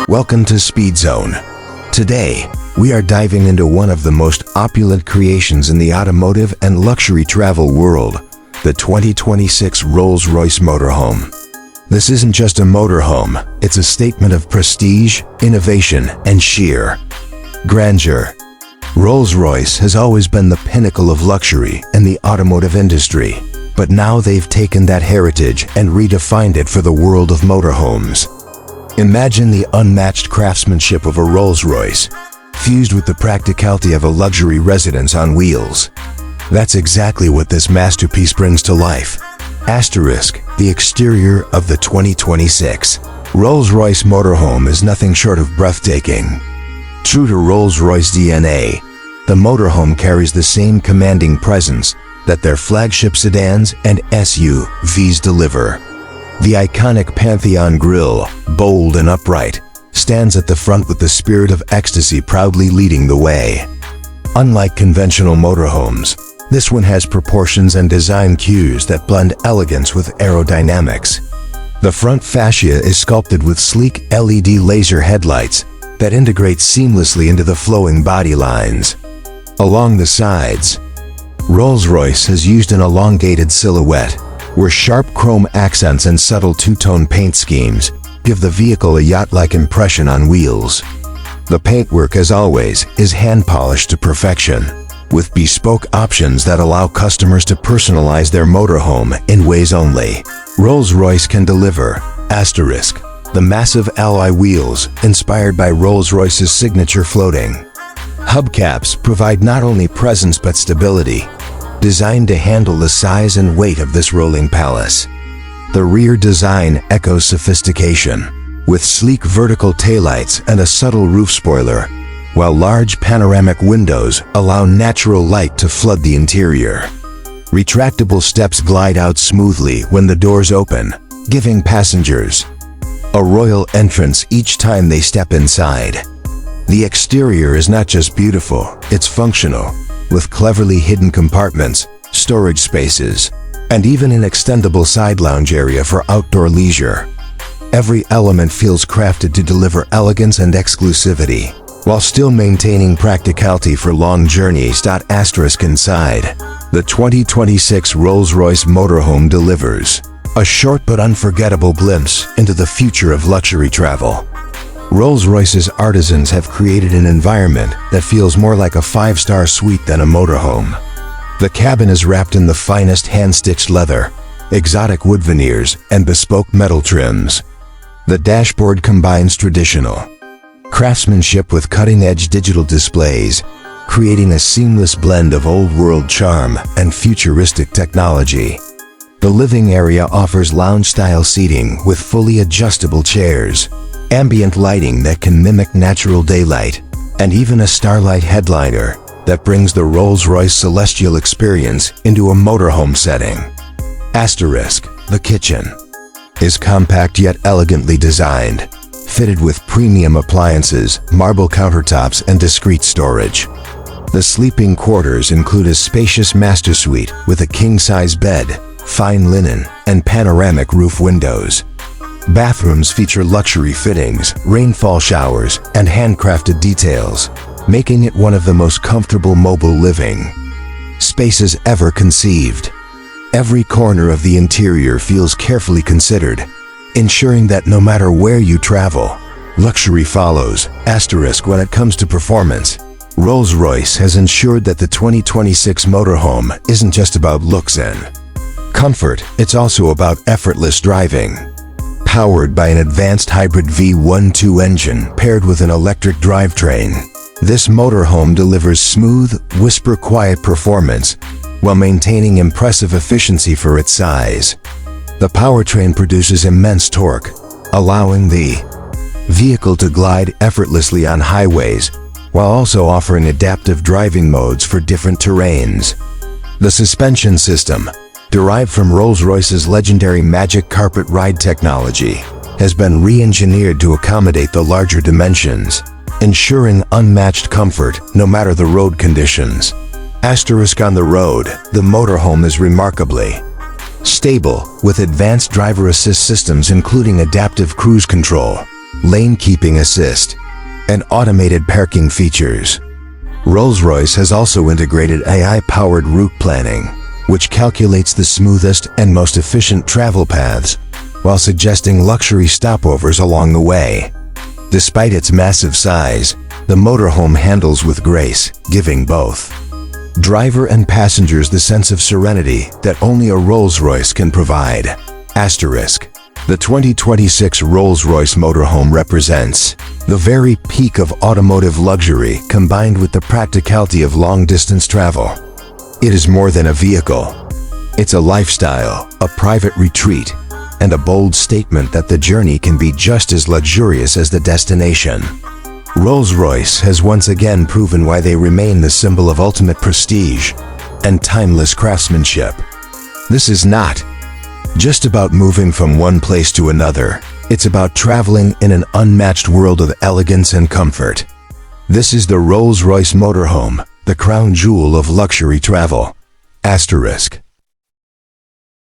Welcome to Speed Zone. Today, we are diving into one of the most opulent creations in the automotive and luxury travel world, the 2026 Rolls-Royce Motorhome. This isn't just a motorhome, it's a statement of prestige, innovation, and sheer grandeur. Rolls-Royce has always been the pinnacle of luxury in the automotive industry, but now they've taken that heritage and redefined it for the world of motorhomes. Imagine the unmatched craftsmanship of a Rolls-Royce, fused with the practicality of a luxury residence on wheels. That's exactly what this masterpiece brings to life. Asterisk, the exterior of the 2026 Rolls-Royce Motorhome is nothing short of breathtaking. True to Rolls-Royce DNA, the motorhome carries the same commanding presence that their flagship sedans and SUVs deliver. The iconic Pantheon grille, bold and upright, stands at the front with the Spirit of Ecstasy proudly leading the way. Unlike conventional motorhomes, this one has proportions and design cues that blend elegance with aerodynamics. The front fascia is sculpted with sleek LED laser headlights that integrate seamlessly into the flowing body lines. Along the sides, Rolls-Royce has used an elongated silhouette, where sharp chrome accents and subtle two-tone paint schemes give the vehicle a yacht-like impression on wheels. The paintwork, as always, is hand-polished to perfection, with bespoke options that allow customers to personalize their motorhome in ways only Rolls-Royce can deliver. Asterisk, the massive alloy wheels, inspired by Rolls-Royce's signature floating hubcaps, provide not only presence but stability, designed to handle the size and weight of this rolling palace. The rear design echoes sophistication, with sleek vertical taillights and a subtle roof spoiler, while large panoramic windows allow natural light to flood the interior. Retractable steps glide out smoothly when the doors open, giving passengers a royal entrance each time they step inside. The exterior is not just beautiful, it's functional, with cleverly hidden compartments, storage spaces, and even an extendable side lounge area for outdoor leisure. Every element feels crafted to deliver elegance and exclusivity, while still maintaining practicality for long journeys. Asterisk inside, the 2026 Rolls-Royce Motorhome delivers a short but unforgettable glimpse into the future of luxury travel. Rolls-Royce's artisans have created an environment that feels more like a five-star suite than a motorhome. The cabin is wrapped in the finest hand-stitched leather, exotic wood veneers, and bespoke metal trims. The dashboard combines traditional craftsmanship with cutting-edge digital displays, creating a seamless blend of old-world charm and futuristic technology. The living area offers lounge-style seating with fully adjustable chairs, ambient lighting that can mimic natural daylight, and even a Starlight headliner that brings the Rolls-Royce celestial experience into a motorhome setting. Asterisk, the kitchen is compact yet elegantly designed, fitted with premium appliances, marble countertops, and discreet storage. The sleeping quarters include a spacious master suite with a king-size bed, fine linen, and panoramic roof windows. Bathrooms feature luxury fittings, rainfall showers, and handcrafted details, making it one of the most comfortable mobile living spaces ever conceived. Every corner of the interior feels carefully considered, ensuring that no matter where you travel, luxury follows. Asterisk, when it comes to performance, Rolls-Royce has ensured that the 2026 motorhome isn't just about looks and comfort, it's also about effortless driving. Powered by an advanced hybrid V12 engine paired with an electric drivetrain, this motorhome delivers smooth, whisper-quiet performance while maintaining impressive efficiency for its size. The powertrain produces immense torque, allowing the vehicle to glide effortlessly on highways while also offering adaptive driving modes for different terrains. The suspension system, derived from Rolls-Royce's legendary Magic Carpet ride technology, has been re-engineered to accommodate the larger dimensions, ensuring unmatched comfort no matter the road conditions. Asterisk, on the road, the motorhome is remarkably stable, with advanced driver assist systems including adaptive cruise control, lane keeping assist, and automated parking features. Rolls-Royce has also integrated AI-powered route planning, which calculates the smoothest and most efficient travel paths while suggesting luxury stopovers along the way. Despite its massive size, the motorhome handles with grace, giving both driver and passengers the sense of serenity that only a Rolls-Royce can provide. Asterisk. The 2026 Rolls-Royce Motorhome represents the very peak of automotive luxury combined with the practicality of long-distance travel. It is more than a vehicle. It's a lifestyle, a private retreat, and a bold statement that the journey can be just as luxurious as the destination. Rolls-Royce has once again proven why they remain the symbol of ultimate prestige and timeless craftsmanship. This is not just about moving from one place to another. It's about traveling in an unmatched world of elegance and comfort. This is the Rolls-Royce Motorhome, the crown jewel of luxury travel. Asterisk.